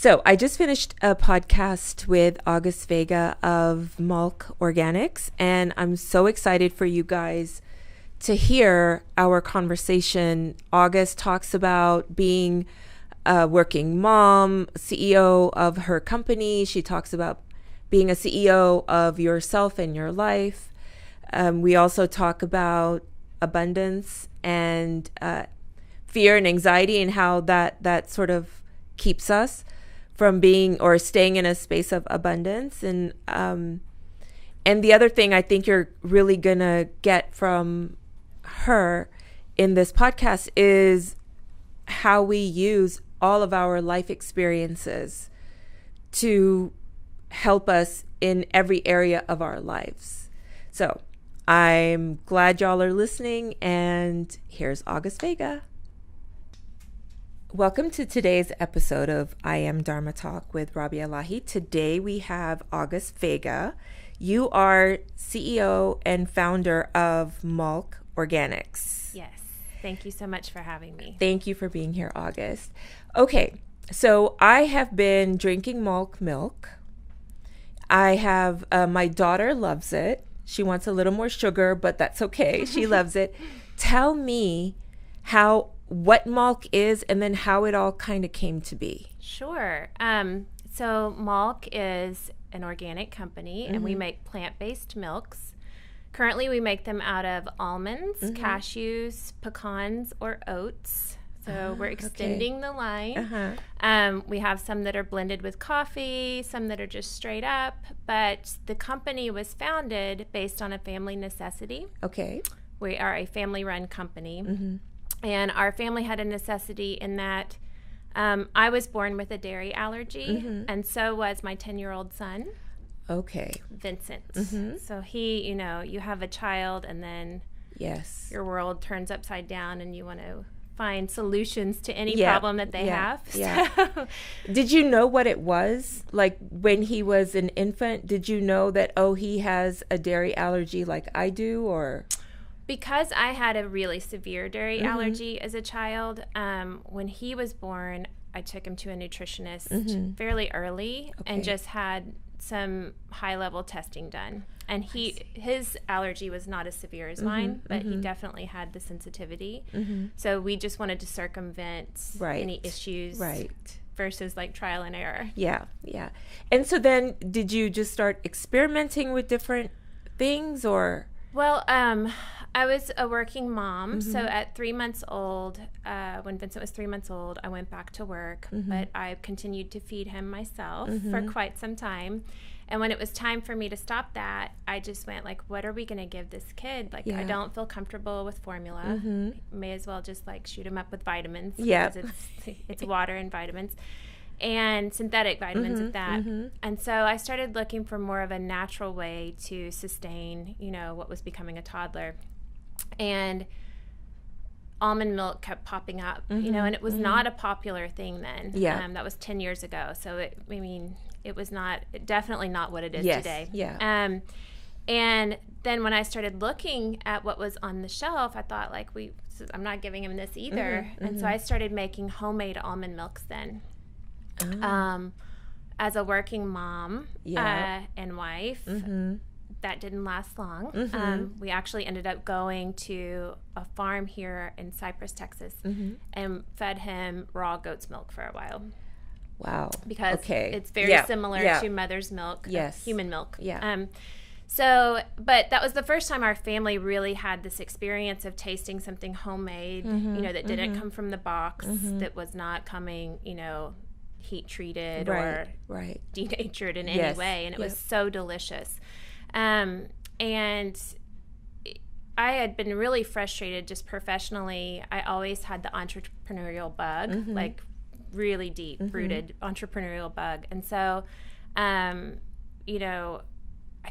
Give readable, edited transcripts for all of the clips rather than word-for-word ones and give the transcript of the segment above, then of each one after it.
So I just finished a podcast with August Vega of Malk Organics, and I'm so excited for you guys to hear our conversation. August talks about being a working mom, CEO of her company. She talks about being a CEO of yourself and your life. We also talk about abundance and fear and anxiety and how that sort of keeps us from being or staying in a space of abundance. And the other thing I think you're really gonna get from her in this podcast is how we use all of our life experiences to help us in every area of our lives. So I'm glad y'all are listening, and here's August Vega. Welcome to today's episode of I Am Dharma Talk with Rabia Ilahi. Today we have August Vega. You are CEO and founder of Malk Organics. Yes. Thank you so much for having me. Thank you for being here, August. Okay, so I have been drinking Malk milk. I have, my daughter loves it. She wants a little more sugar, but that's okay. She loves it. Tell me what Malk is and then how it all kind of came to be. Sure. So Malk is an organic company, and we make plant-based milks. Currently, we make them out of almonds, cashews, pecans, or oats. So we're extending the line. We have some that are blended with coffee, some that are just straight up. But the company was founded based on a family necessity. Okay. We are a family-run company. And our family had a necessity in that I was born with a dairy allergy, and so was my 10-year-old son. Okay. Vincent. So he, you have a child, and then your world turns upside down, and you want to find solutions to any problem that they have. Yeah. So. Did you know what it was? Like when he was an infant, did you know that, he has a dairy allergy like I do, or... Because I had a really severe dairy allergy as a child, when he was born, I took him to a nutritionist fairly early and just had some high-level testing done. And his allergy was not as severe as mine, but he definitely had the sensitivity. So we just wanted to circumvent any issues versus like trial and error. Yeah. And so then did you just start experimenting with different things, or... Well, I was a working mom, so at 3 months old, when Vincent was 3 months old, I went back to work, but I continued to feed him myself for quite some time. And when it was time for me to stop that, I just went like, what are we going to give this kid? Like, I don't feel comfortable with formula. May as well just like shoot him up with vitamins. Because it's water and vitamins. And synthetic vitamins at that. And so I started looking for more of a natural way to sustain, what was becoming a toddler. And almond milk kept popping up, and it was not a popular thing then. That was 10 years ago. So, it was definitely not what it is today. And then when I started looking at what was on the shelf, I thought, like, I'm not giving him this either. And so I started making homemade almond milks then. As a working mom and wife, that didn't last long. We actually ended up going to a farm here in Cypress, Texas, and fed him raw goat's milk for a while. Wow. Because it's very similar to mother's milk, human milk. But that was the first time our family really had this experience of tasting something homemade, that didn't come from the box, that was not coming, heat treated or denatured in any way, and it was so delicious. And I had been really frustrated just professionally. I always had the entrepreneurial bug, like really deep rooted entrepreneurial bug. And so, I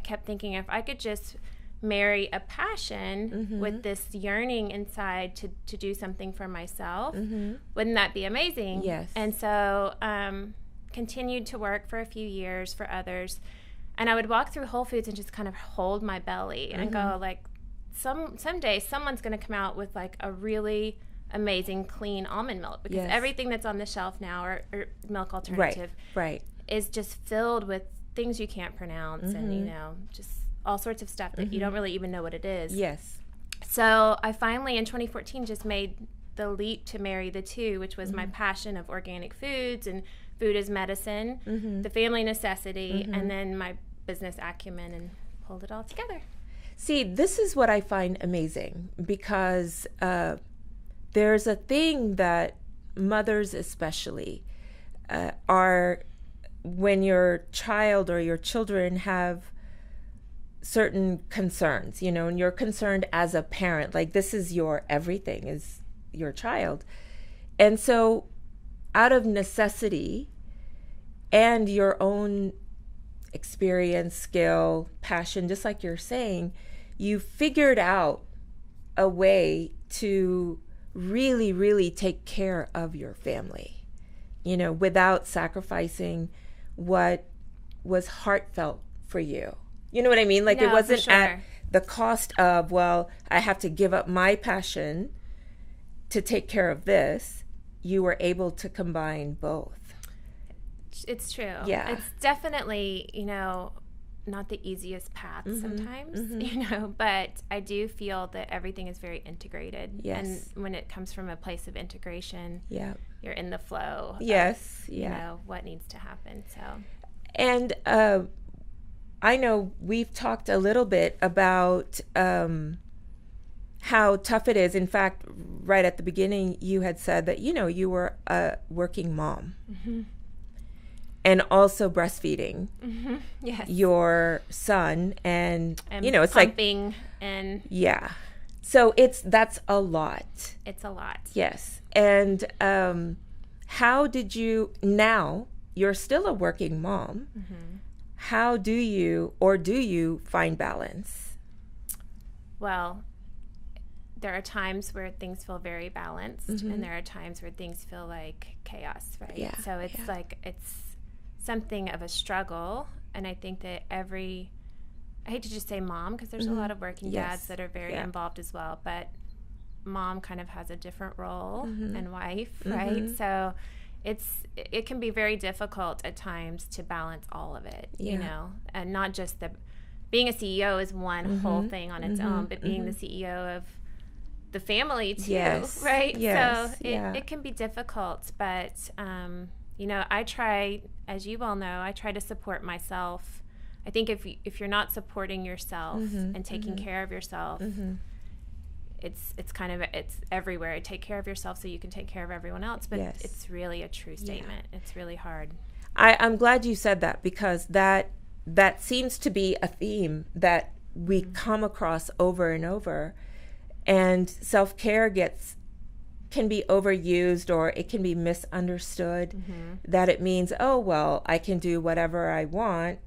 kept thinking, if I could just marry a passion with this yearning inside to do something for myself, wouldn't that be amazing? Yes. And so continued to work for a few years for others, and I would walk through Whole Foods and just kind of hold my belly and go like, someday someone's going to come out with like a really amazing clean almond milk, because everything that's on the shelf now, or milk alternative, right, is just filled with things you can't pronounce, and you know, just all sorts of stuff that you don't really even know what it is. Yes. So I finally in 2014 just made the leap to marry the two, which was my passion of organic foods and food as medicine, the family necessity, and then my business acumen, and pulled it all together. See, this is what I find amazing, because there's a thing that mothers especially are, when your child or your children have certain concerns, you know, and you're concerned as a parent, like this is your everything, is your child. And so out of necessity and your own experience, skill, passion, just like you're saying, you figured out a way to really, really take care of your family, you know, without sacrificing what was heartfelt for you. You know what I mean? Like, No, it wasn't for sure. at the cost of, well, I have to give up my passion to take care of this. You were able to combine both. It's true. Yeah. It's definitely, you know, not the easiest path sometimes, you know, but I do feel that everything is very integrated. Yes. And when it comes from a place of integration, Yeah. you're in the flow. Yes. Of, Yeah. You know, what needs to happen. So. And I know we've talked a little bit about how tough it is. In fact, right at the beginning, you had said that, you know, you were a working mom and also breastfeeding Yes. your son. And you know, it's pumping, like, and yeah. So that's a lot. it's a lot. Yes. And how did you, now you're still a working mom, how do you find balance? Well, there are times where things feel very balanced, and there are times where things feel like chaos, right? Yeah, So it's like, it's something of a struggle. And I think that I hate to just say mom, because there's a lot of working dads that are very involved as well, but mom kind of has a different role, and wife, right? So it can be very difficult at times to balance all of it, you know, and not just being a CEO is one whole thing on its own, but being the CEO of the family too, right? Yes. So it can be difficult, but you know, I try, as you well know, I try to support myself. I think if you're not supporting yourself and taking care of yourself, it's kind of, it's everywhere. Take care of yourself so you can take care of everyone else. But it's really a true statement. It's really hard. I'm glad you said that, because that seems to be a theme that we come across over and over. And self-care can be overused, or it can be misunderstood, that it means, oh, well, I can do whatever I want,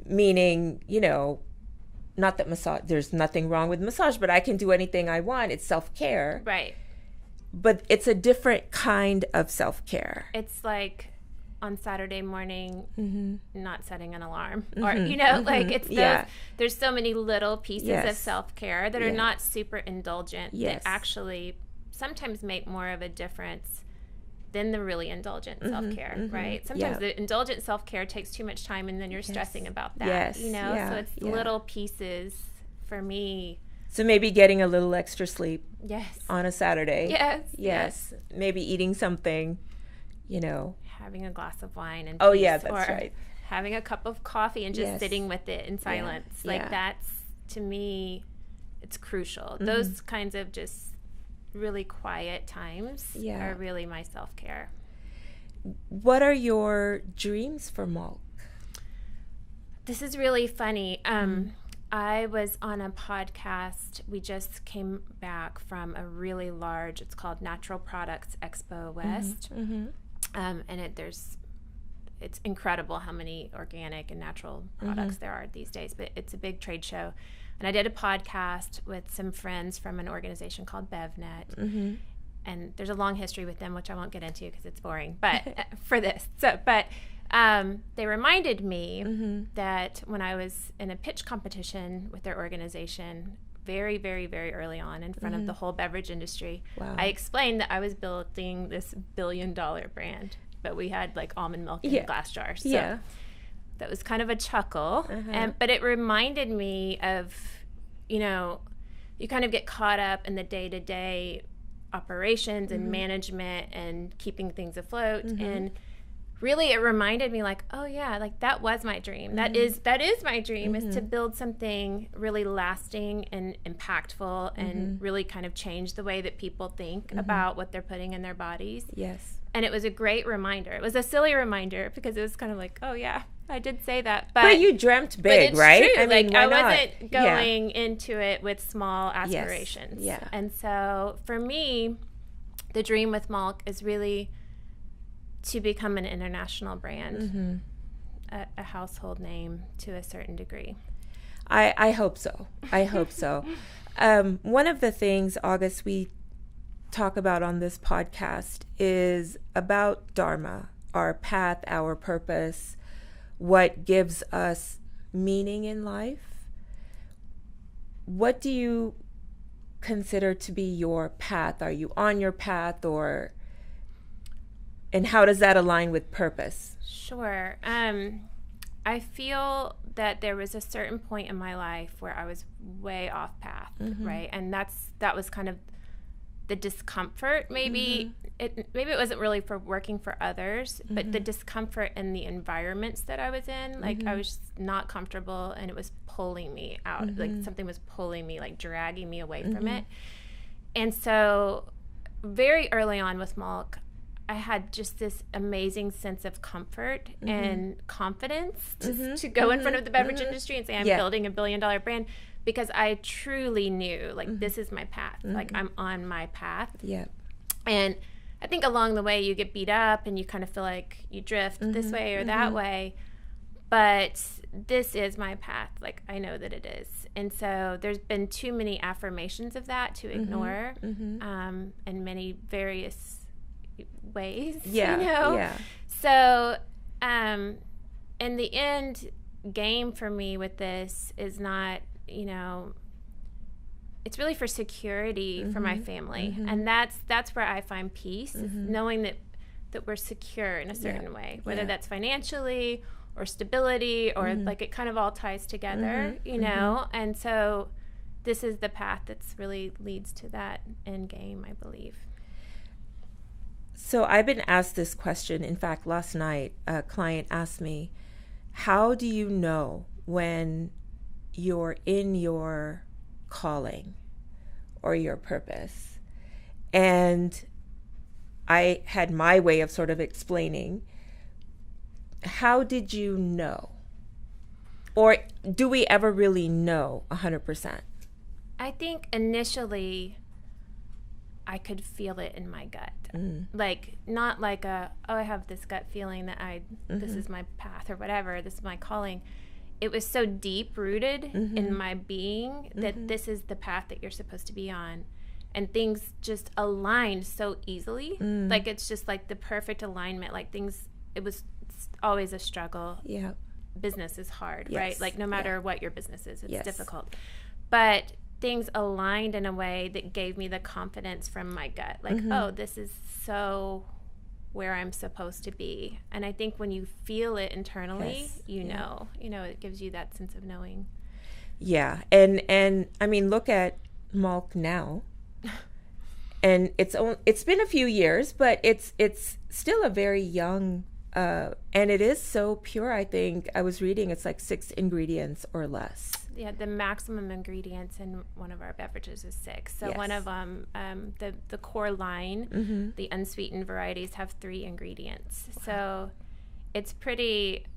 meaning, you know, not that there's nothing wrong with massage, but I can do anything I want. It's self-care. Right. But it's a different kind of self-care. It's like on Saturday morning, not setting an alarm, or, you know, like it's those, there's so many little pieces of self-care that are not super indulgent, that actually sometimes make more of a difference than the really indulgent self-care, right? Sometimes the indulgent self-care takes too much time, and then you're stressing about that, you know? So it's little pieces for me. So maybe getting a little extra sleep on a Saturday. Yes. Maybe eating something, you know. Having a glass of wine and peace, that's right. Having a cup of coffee and just sitting with it in silence. Like that's, to me, it's crucial. Those kinds of just really quiet times are really my self-care. What are your dreams for Malk? This is really funny. I was on a podcast. We just came back from a really large, it's called Natural Products Expo West. And it's incredible how many organic and natural products there are these days, but it's a big trade show. And I did a podcast with some friends from an organization called BevNet. And there's a long history with them, which I won't get into because it's boring, but for this. But they reminded me that when I was in a pitch competition with their organization very, very, very early on in front of the whole beverage industry. Wow. I explained that I was building this $1 billion brand, but we had like almond milk in glass jars. So that was kind of a chuckle. But it reminded me of, you know, you kind of get caught up in the day-to-day operations and management and keeping things afloat. And really it reminded me like, oh yeah, like that was my dream. That is my dream, is to build something really lasting and impactful and really kind of change the way that people think about what they're putting in their bodies. Yes. And it was a great reminder. It was a silly reminder because it was kind of like, oh yeah, I did say that. But you dreamt big, right? True. I mean, like, I wasn't going into it with small aspirations. Yes. Yeah. And so for me, the dream with Malk is really to become an international brand, a household name to a certain degree. I hope so. I hope so. One of the things, August, we talk about on this podcast is about Dharma, our path, our purpose, what gives us meaning in life. What do you consider to be your path? Are you on your path, or and how does that align with purpose? Sure. I feel that there was a certain point in my life where I was way off path, right? And that was kind of the discomfort. Maybe it wasn't really for working for others, but the discomfort in the environments that I was in. Like I was just not comfortable, and it was pulling me out. Like something was pulling me, like dragging me away from it. And so very early on with Malk, I had just this amazing sense of comfort and confidence to go in front of the beverage industry and say, I'm building $1 billion brand, because I truly knew, like, this is my path. Like, I'm on my path. Yeah. And I think along the way you get beat up and you kind of feel like you drift this way or that way. But this is my path. Like, I know that it is. And so there's been too many affirmations of that to ignore in many various ways, you know? So in the end game for me with this is not, you know, it's really for security for my family. And that's where I find peace, is knowing that we're secure in a certain way, whether that's financially or stability or like it kind of all ties together, you know? And so this is the path that's really leads to that end game, I believe. So I've been asked this question. In fact, last night, a client asked me, how do you know when you're in your calling or your purpose? And I had my way of sort of explaining. How did you know? Or do we ever really know 100%? I think initially I could feel it in my gut. Like, not like I have this gut feeling that this is my path or whatever, this is my calling. It was so deep rooted in my being that this is the path that you're supposed to be on. And things just aligned so easily. Like, it's just like the perfect alignment. Like, it was always a struggle. Yeah. Business is hard, right? Like, no matter what your business is, it's difficult. But things aligned in a way that gave me the confidence from my gut. Like, oh, this is so where I'm supposed to be. And I think when you feel it internally, you know, it gives you that sense of knowing. Yeah. And I mean, look at Malk now. And it's been a few years, but it's still a very young, and it is so pure. I think I was reading it's like 6 ingredients or less. Yeah, the maximum ingredients in one of our beverages is 6. So one of them, the core line, the unsweetened varieties have 3 ingredients. Wow. So it's pretty,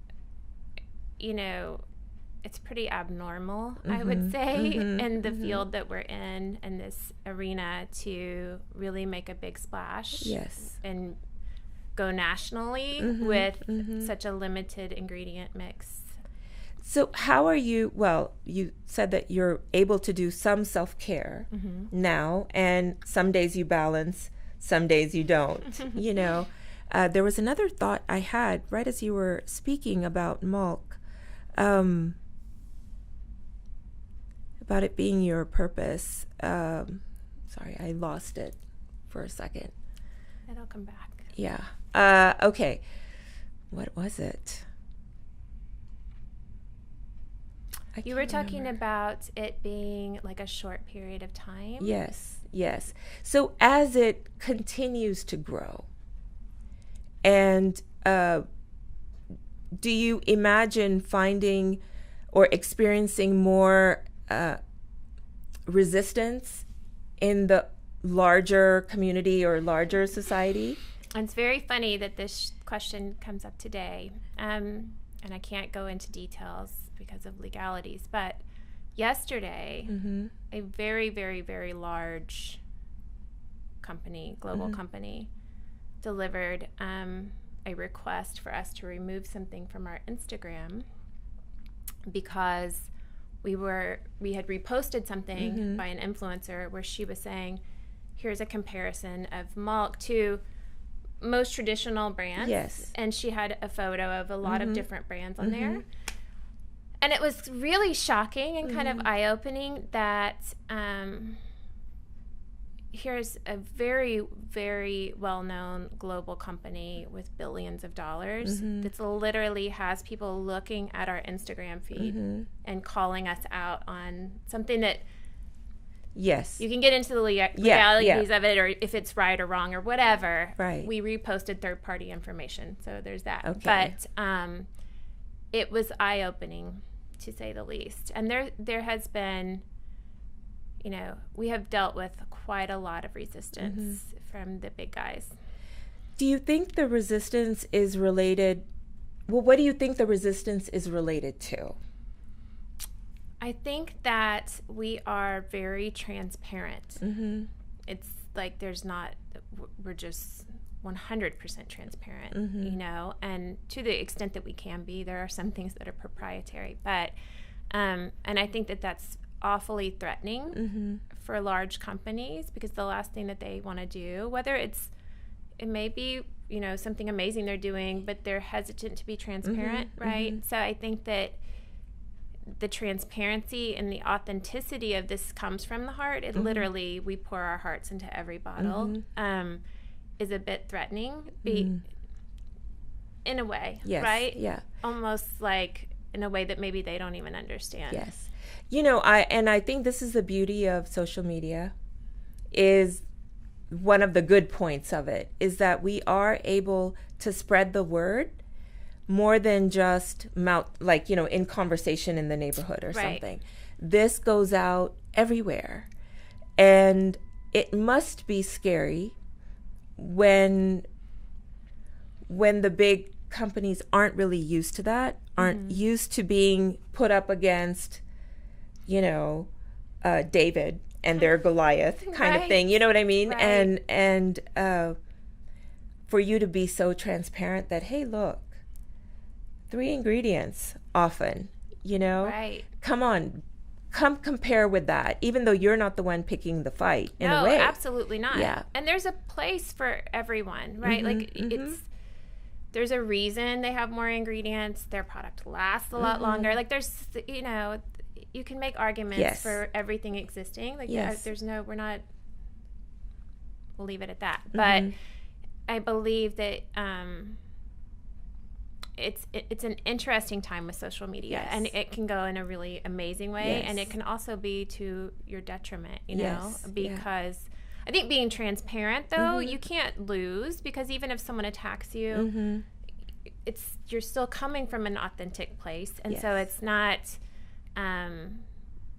it's pretty abnormal, I would say, in the field that we're in this arena, to really make a big splash. Yes. And go nationally with such a limited ingredient mix. So how are you, you said that you're able to do some self-care now, and some days you balance, some days you don't, you know. There was another thought I had right as you were speaking about Malk, about it being your purpose. Sorry, I lost it for a second. It'll come back. Yeah. Okay. What was it? You were talking about it being like a short period of time. Yes, yes. So as it continues to grow, and do you imagine finding or experiencing more resistance in the larger community or larger society? And it's very funny that this question comes up today, and I can't go into details because of legalities, but yesterday, a very, very, very large company, global company, delivered a request for us to remove something from our Instagram because we had reposted something by an influencer where she was saying, here's a comparison of Malk to most traditional brands. Yes. And she had a photo of a lot of different brands on there. And it was really shocking and kind of eye-opening that here's a very, very well-known global company with billions of dollars that literally has people looking at our Instagram feed and calling us out on something that yes, you can get into the legalities of it, or if it's right or wrong or whatever. Right. We reposted third-party information, so there's that. Okay. But it was eye-opening, to say the least. And there has been, you know, we have dealt with quite a lot of resistance from the big guys. Do you think the resistance is related? Well, what do you think the resistance is related to? I think that we are very transparent. It's like we're just 100% transparent, you know, and to the extent that we can be, there are some things that are proprietary, but, and I think that that's awfully threatening for large companies, because the last thing that they want to do, whether it may be, you know, something amazing they're doing, but they're hesitant to be transparent, right? So I think that the transparency and the authenticity of this comes from the heart. It literally, we pour our hearts into every bottle, is a bit threatening, in a way, yes, right? Yeah. Almost like in a way that maybe they don't even understand. Yes. You know, I think this is the beauty of social media, is one of the good points of it, is that we are able to spread the word more than just like, you know, in conversation in the neighborhood or something. This goes out everywhere. And it must be scary when the big companies aren't really used to that, aren't used to being put up against, you know, David and their Goliath kind of thing. You know what I mean? Right. And for you to be so transparent that, hey, look, 3 ingredients often, you know? Right. Come on. Come compare with that, even though you're not the one picking the fight in a way. No, absolutely not. Yeah. And there's a place for everyone, right? There's a reason they have more ingredients. Their product lasts a lot longer. Like there's, you know, you can make arguments for everything existing. Like we'll leave it at that. But I believe that it's an interesting time with social media, and it can go in a really amazing way, and it can also be to your detriment, you know, because I think being transparent, though, you can't lose, because even if someone attacks you, you're still coming from an authentic place, and so it's not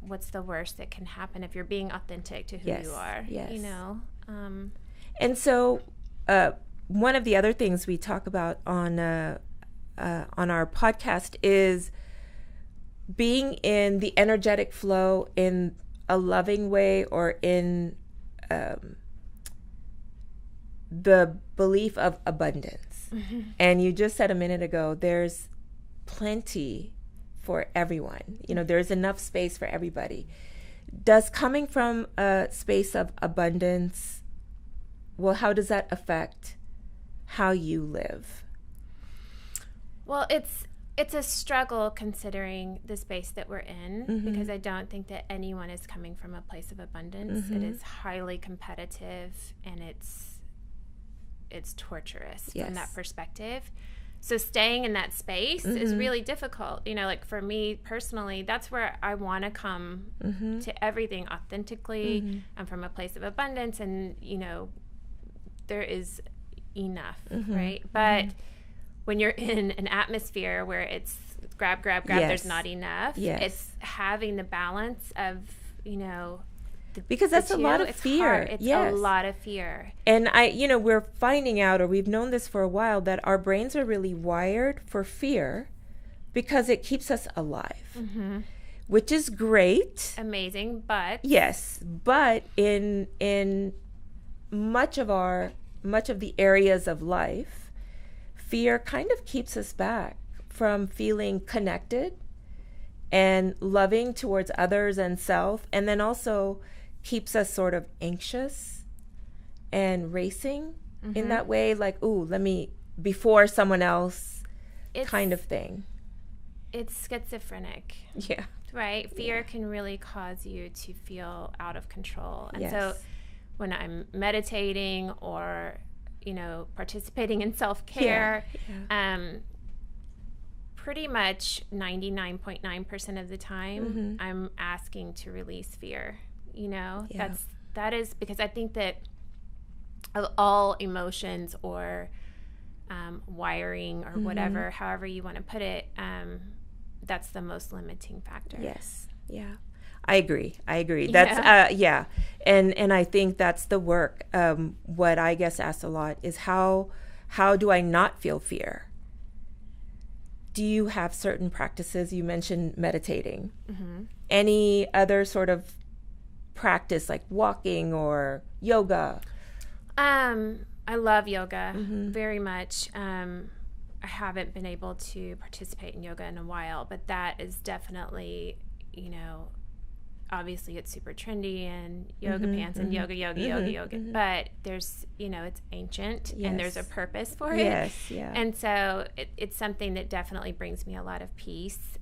what's the worst that can happen if you're being authentic to who you are, you know. And so one of the other things we talk about on our podcast is being in the energetic flow in a loving way, or in the belief of abundance. And you just said a minute ago, there's plenty for everyone. You know, there's enough space for everybody. Does coming from a space of abundance, well, how does that affect how you live? Well, it's It's a struggle considering the space that we're in, because I don't think that anyone is coming from a place of abundance. It is highly competitive, and it's torturous from that perspective. So staying in that space is really difficult. You know, like for me personally, that's where I want to come to everything authentically. I'm from a place of abundance, and, you know, there is enough, right? But when you're in an atmosphere where it's grab, there's not enough. It's having the balance of, you know, because that's a lot of fear. Hard. It's a lot of fear. And we're finding out, or we've known this for a while, that our brains are really wired for fear because it keeps us alive, which is great. Amazing, but but in much of the areas of life, fear kind of keeps us back from feeling connected and loving towards others and self, and then also keeps us sort of anxious and racing in that way, like, ooh, let me, before someone else, kind of thing. It's schizophrenic. Yeah. Right? Fear can really cause you to feel out of control. And so when I'm meditating or, you know, participating in self-care, pretty much 99.9% of the time, I'm asking to release fear. You know, that is because I think that of all emotions or wiring or whatever, however you want to put it, that's the most limiting factor. Yes. Yeah. I agree. That's and I think that's the work. What I guess asked a lot is how do I not feel fear? Do you have certain practices? You mentioned meditating. Any other sort of practice like walking or yoga? I love yoga very much. I haven't been able to participate in yoga in a while, but that is definitely, you know, obviously it's super trendy and yoga pants and yoga. But there's, you know, it's ancient and there's a purpose for it. And so it's something that definitely brings me a lot of peace.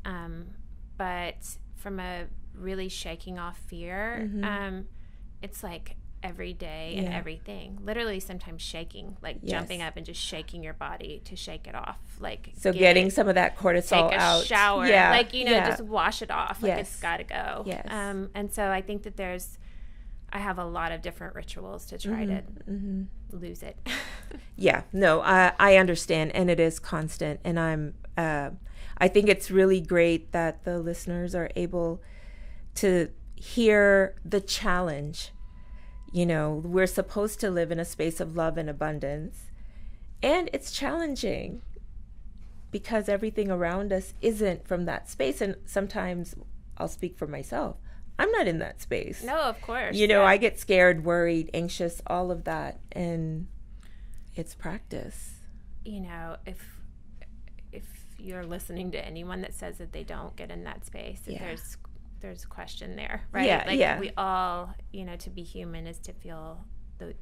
But from a really shaking off fear, it's like every day and everything, literally sometimes shaking, like jumping up and just shaking your body to shake it off, like so getting some of that cortisol take a out, shower, like, you know, just wash it off, like it's got to go. And so I think that I have a lot of different rituals to try to lose it. I understand, and it is constant, and I think it's really great that the listeners are able to hear the challenge. You know, we're supposed to live in a space of love and abundance, and it's challenging because everything around us isn't from that space. And sometimes, I'll speak for myself, I'm not in that space. No, of course. You know, I get scared, worried, anxious, all of that, and it's practice. You know, if you're listening to anyone that says that they don't get in that space, there's a question there, right? We all, you know, to be human is to feel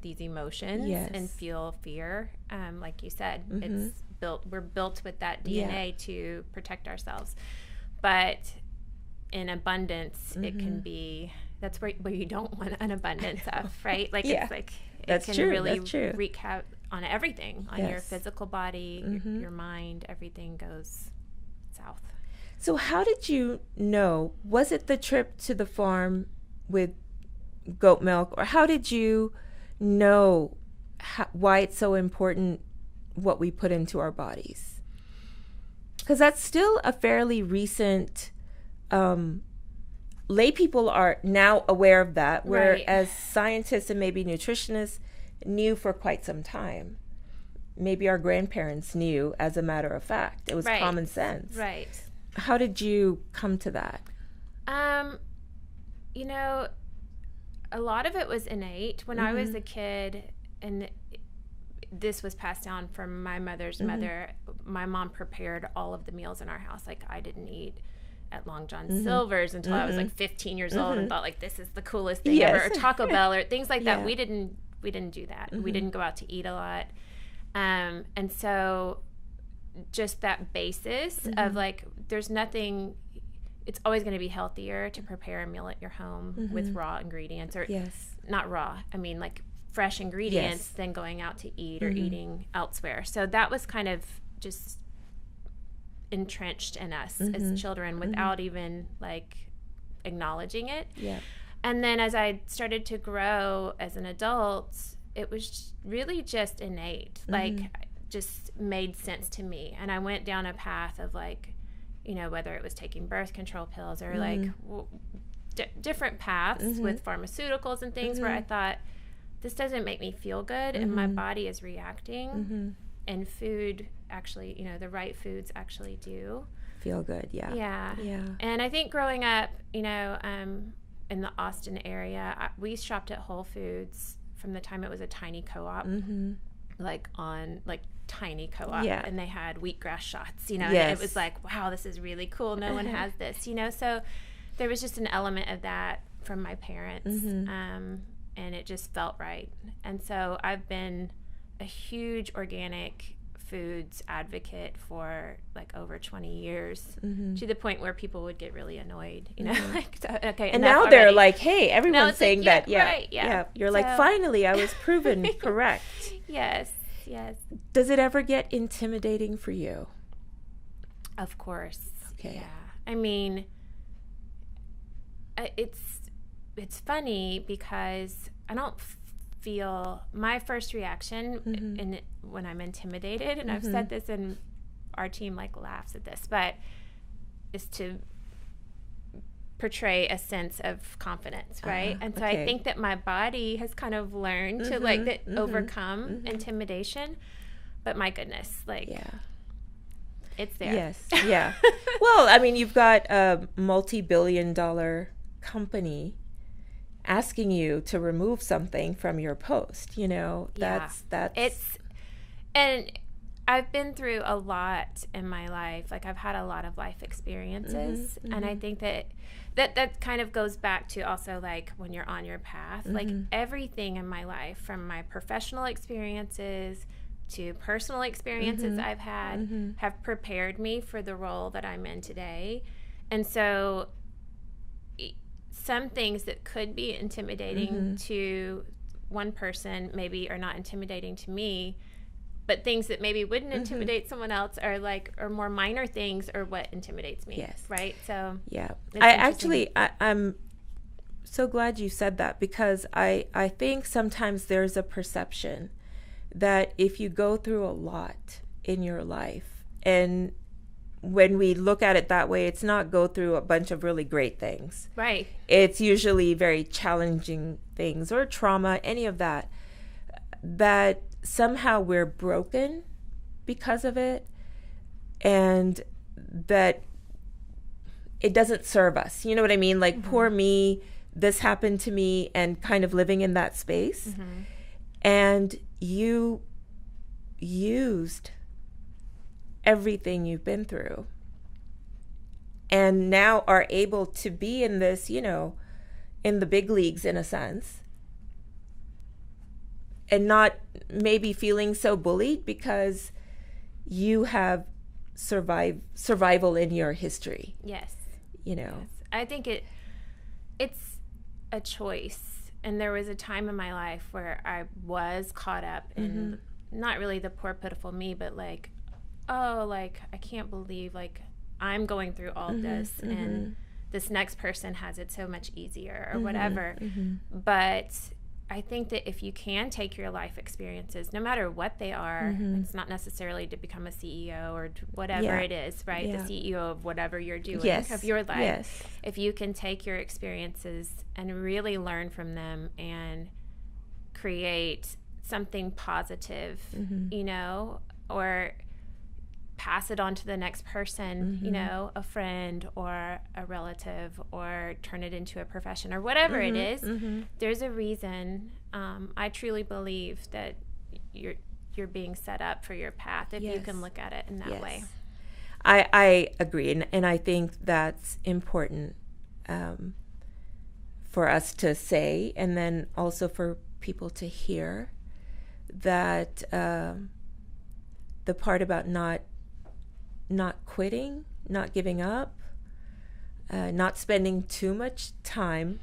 these emotions and feel fear. Like you said, we're built with that DNA to protect ourselves. But in abundance, it can be, that's where you don't want an abundance of, right? Like it's like, it can really wreak havoc on everything, on your physical body, your mind, everything goes south. So how did you know? Was it the trip to the farm with goat milk, or how did you know why it's so important what we put into our bodies? Because that's still a fairly recent, lay people are now aware of that, whereas scientists and maybe nutritionists knew for quite some time. Maybe our grandparents knew, as a matter of fact. It was common sense. Right. How did you come to that? You know, a lot of it was innate. When I was a kid, and this was passed down from my mother's mother, my mom prepared all of the meals in our house. Like, I didn't eat at Long John Silver's until I was like 15 years old and thought like, this is the coolest thing ever, or Taco Bell or things like that. We didn't do that. We didn't go out to eat a lot. And so just that basis of like, there's nothing, it's always going to be healthier to prepare a meal at your home with raw ingredients, or not raw, I mean like fresh ingredients, than going out to eat or eating elsewhere. So that was kind of just entrenched in us as children without even like acknowledging it. And then as I started to grow as an adult, it was really just innate, like just made sense to me. And I went down a path of like, you know, whether it was taking birth control pills or like different paths with pharmaceuticals and things where I thought, this doesn't make me feel good, and my body is reacting, and food actually, you know, the right foods actually do feel good. Yeah. And I think growing up, you know, in the Austin area, we shopped at Whole Foods from the time it was a tiny co-op, like on like tiny co-op, and they had wheatgrass shots, you know, and it was like, wow, this is really cool. No one has this, you know. So there was just an element of that from my parents, and it just felt right. And so I've been a huge organic foods advocate for like over 20 years, to the point where people would get really annoyed, you know, like, okay. And now they're like, hey, everyone's saying like, that. Right, You're like, finally, I was proven correct. Yes. Does it ever get intimidating for you? Of course. Okay. Yeah. I mean, it's funny because I don't feel, my first reaction when I'm intimidated, and I've said this, and our team like laughs at this, but is to portray a sense of confidence, right? And so I think that my body has kind of learned to like overcome intimidation, but my goodness, like it's there. Yes. Yeah. Well, I mean, you've got a multi-billion-dollar company asking you to remove something from your post, you know. That's and I've been through a lot in my life. Like, I've had a lot of life experiences, and I think that kind of goes back to also like when you're on your path, like everything in my life, from my professional experiences to personal experiences I've had, have prepared me for the role that I'm in today. And so some things that could be intimidating to one person maybe are not intimidating to me, but things that maybe wouldn't intimidate someone else are more minor things, or what intimidates me. Yes. Right. So I'm so glad you said that, because I think sometimes there's a perception that if you go through a lot in your life, and when we look at it that way, it's not go through a bunch of really great things. Right. It's usually very challenging things or trauma, any of that, that somehow we're broken because of it, and that it doesn't serve us. You know what I mean? Like, poor me, this happened to me, and kind of living in that space. And you used everything you've been through, and now are able to be in this, you know, in the big leagues in a sense, and not maybe feeling so bullied because you have survival in your history. Yes. You know. Yes. I think it's a choice, and there was a time in my life where I was caught up in not really the poor pitiful me, but like, oh, like, I can't believe, like, I'm going through all this, and this next person has it so much easier, or whatever. But I think that if you can take your life experiences, no matter what they are, it's not necessarily to become a CEO or whatever it is, right? The CEO of whatever you're doing, of your life. If you can take your experiences and really learn from them and create something positive, you know, or pass it on to the next person, you know, a friend or a relative, or turn it into a profession or whatever it is, there's a reason. I truly believe that you're being set up for your path if you can look at it in that way. I agree, and I think that's important for us to say, and then also for people to hear that the part about not not quitting, not giving up, not spending too much time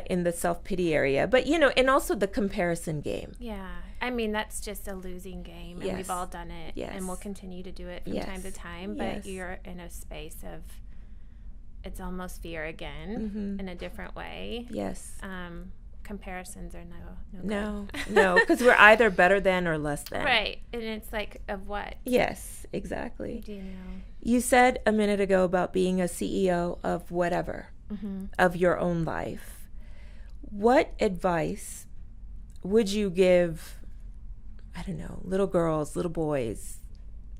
in the self-pity area, but and also the comparison game. Yeah, I mean, that's just a losing game, and we've all done it, and we'll continue to do it from time to time, but you're in a space of, it's almost fear again, in a different way. Yes. Comparisons are no, because we're either better than or less than. Right, and it's like, of what? Yes, exactly. Do you know? You said a minute ago about being a CEO of whatever, of your own life. What advice would you give, I don't know, little girls, little boys,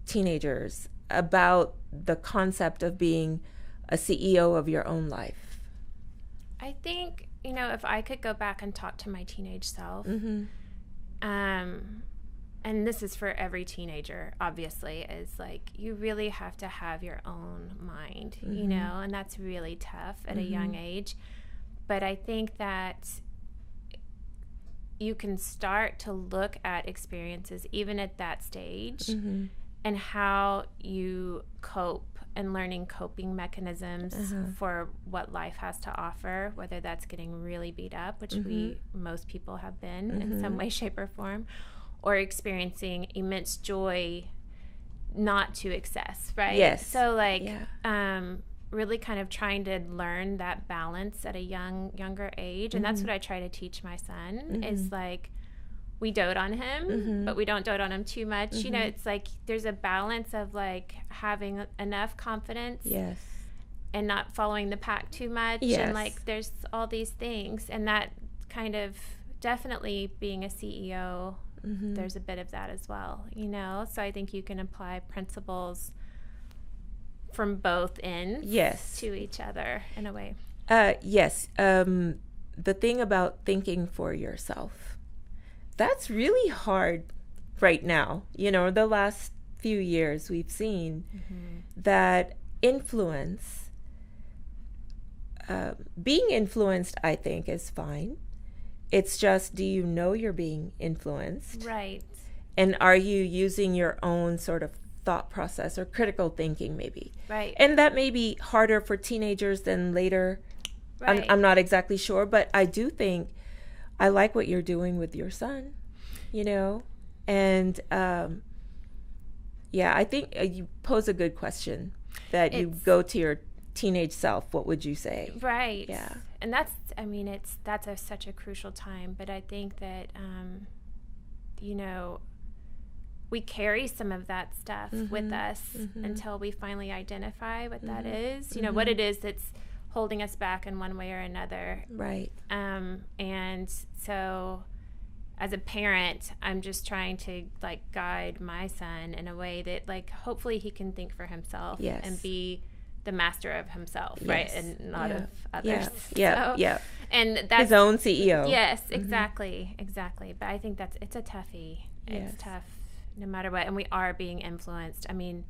teenagers, about the concept of being a CEO of your own life? I think, if I could go back and talk to my teenage self, and this is for every teenager, obviously, is like, you really have to have your own mind, and that's really tough at a young age. But I think that you can start to look at experiences even at that stage and how you cope and learning coping mechanisms for what life has to offer, whether that's getting really beat up, which most people have been in some way, shape, or form, or experiencing immense joy not to excess, right? Yes. So really kind of trying to learn that balance at a younger age. And that's what I try to teach my son is like, we dote on him, but we don't dote on him too much. It's like there's a balance of like having enough confidence and not following the pack too much. And like there's all these things, and that kind of definitely being a CEO, there's a bit of that as well, So I think you can apply principles from both ends to each other in a way. Yes. The thing about thinking for yourself, that's really hard right now. The last few years we've seen that influence, being influenced, I think, is fine. It's just, do you know you're being influenced? Right. And are you using your own sort of thought process or critical thinking maybe? Right. And that may be harder for teenagers than later. Right. I'm not exactly sure, but I do think I like what you're doing with your son, and I think you pose a good question that you go to your teenage self. What would you say? Right. Yeah. And that's such a crucial time, but I think that, we carry some of that stuff with us until we finally identify what that is, what it is that's holding us back in one way or another. Right. And so as a parent, I'm just trying to like guide my son in a way that like hopefully he can think for himself and be the master of himself, right? And not of others. And that's his own CEO. Yes, exactly. But I think it's a toughie. It's tough no matter what. And we are being influenced. I mean,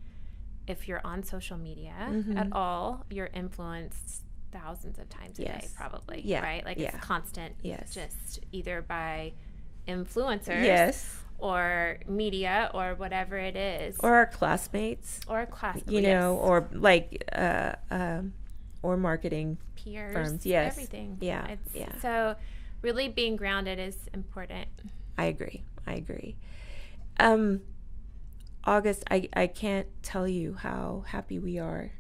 if you're on social media at all, you're influenced thousands of times a day, probably, right? Like it's constant, just either by influencers or media or whatever it is. Or our classmates. Or classmates. Or like, or marketing peers, firms. Everything. Yeah. So really being grounded is important. I agree. August, I can't tell you how happy we are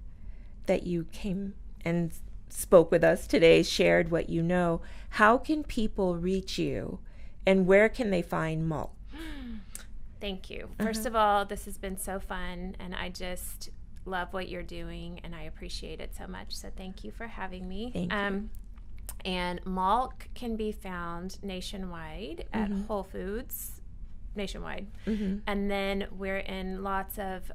that you came and spoke with us today, shared what you know. How can people reach you, and where can they find Malk? Thank you. First of all, this has been so fun, and I just love what you're doing, and I appreciate it so much. So thank you for having me. Thank you. And Malk can be found nationwide at Whole Foods. Nationwide. And then we're in lots of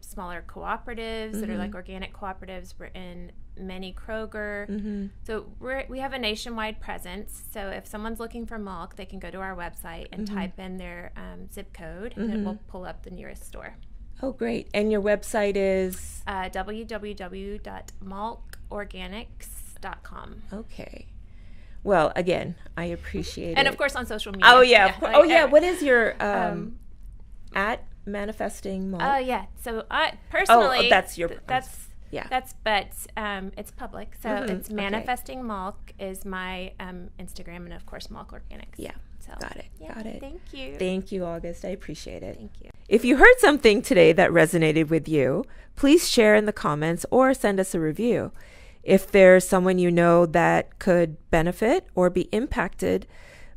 smaller cooperatives that are like organic cooperatives. We're in many Kroger. So we have a nationwide presence. So if someone's looking for Malk, they can go to our website and type in their zip code, and it will pull up the nearest store. Oh, great. And your website is? www.malkorganics.com. Okay. Well, again, I appreciate it. And of course on social media. Oh, yeah. What is your at? Manifesting Malk? Oh, yeah. So I personally... Oh, that's your... Yeah. But it's public. So it's Manifesting Malk is my Instagram, and of course, Malk Organics. Yeah. So, got it. Thank you. Thank you, August. I appreciate it. Thank you. If you heard something today that resonated with you, please share in the comments or send us a review. If there's someone you know that could benefit or be impacted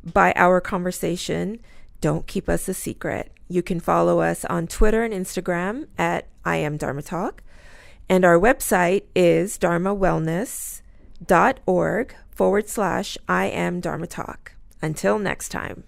by our conversation, don't keep us a secret. You can follow us on Twitter and Instagram at I Am Dharma Talk. And our website is dharmawellness.org/I Am Dharma Talk. Until next time.